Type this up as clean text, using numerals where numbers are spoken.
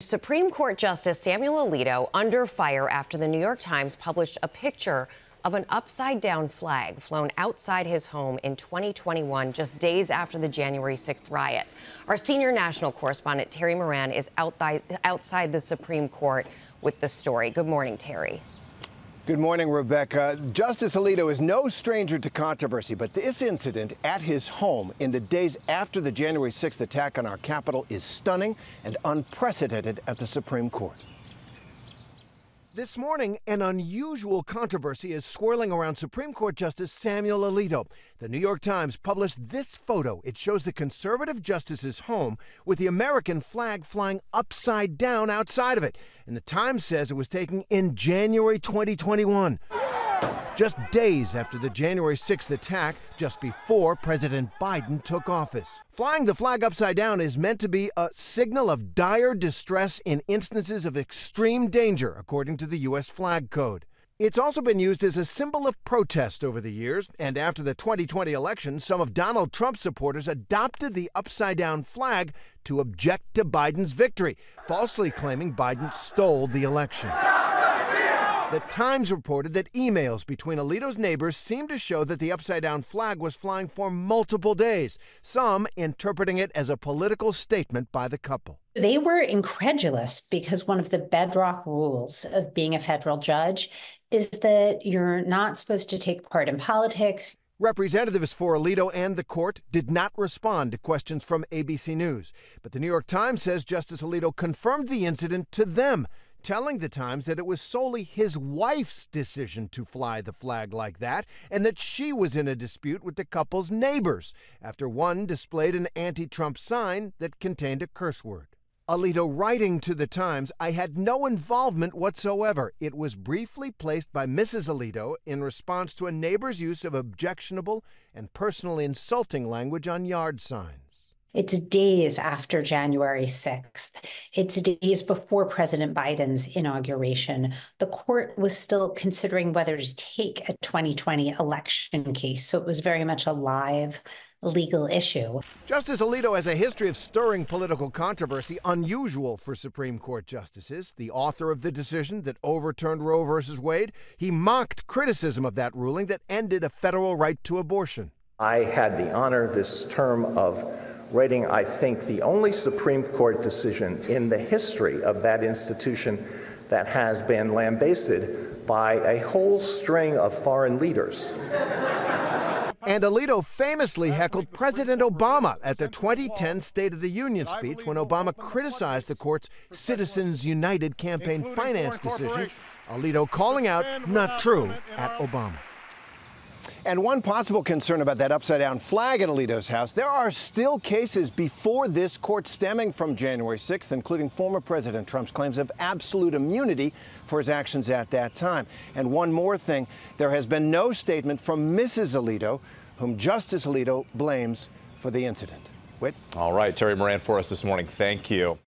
Supreme Court Justice Samuel Alito under fire after the New York Times published a picture of an upside-down flag flown outside his home in 2021, just days after the January 6th riot. Our senior national correspondent, Terry Moran, is outside the Supreme Court with the story. Good morning, Terry. Good morning, Rebecca. Justice Alito is no stranger to controversy, but this incident at his home in the days after the January 6th attack on our Capitol is stunning and unprecedented at the Supreme Court. This morning, an unusual controversy is swirling around Supreme Court Justice Samuel Alito. The New York Times published this photo. It shows the conservative justice's home with the American flag flying upside down outside of it. And the Times says it was taken in January 2021. Just days after the January 6th attack, just before President Biden took office. Flying the flag upside down is meant to be a signal of dire distress in instances of extreme danger, according to the U.S. Flag Code. It's also been used as a symbol of protest over the years, and after the 2020 election, some of Donald Trump's supporters adopted the upside-down flag to object to Biden's victory, falsely claiming Biden stole the election. The Times reported that emails between Alito's neighbors seemed to show that the upside-down flag was flying for multiple days, some interpreting it as a political statement by the couple. They were incredulous because one of the bedrock rules of being a federal judge is that you're not supposed to take part in politics. Representatives for Alito and the court did not respond to questions from ABC News. But the New York Times says Justice Alito confirmed the incident to them, telling the Times that it was solely his wife's decision to fly the flag like that, and that she was in a dispute with the couple's neighbors after one displayed an anti-Trump sign that contained a curse word. Alito writing to the Times, "I had no involvement whatsoever. It was briefly placed by Mrs. Alito in response to a neighbor's use of objectionable and personally insulting language on yard signs." It's days after January 6th. It's days before President Biden's inauguration. The court was still considering whether to take a 2020 election case, so it was very much a live legal issue. Justice Alito has a history of stirring political controversy, unusual for Supreme Court justices. The author of the decision that overturned Roe v. Wade, he mocked criticism of that ruling that ended a federal right to abortion. I had the honor this term of writing, I think, the only Supreme Court decision in the history of that institution that has been lambasted by a whole string of foreign leaders. And Alito famously heckled President Obama at the 2010 State of the Union speech when Obama criticized the court's Citizens United campaign finance decision, Alito calling out "not true" at Obama. And one possible concern about that upside-down flag at Alito's house, there are still cases before this court stemming from January 6th, including former President Trump's claims of absolute immunity for his actions at that time. And one more thing, there has been no statement from Mrs. Alito, whom Justice Alito blames for the incident. Whit? All right, Terry Moran for us this morning. Thank you.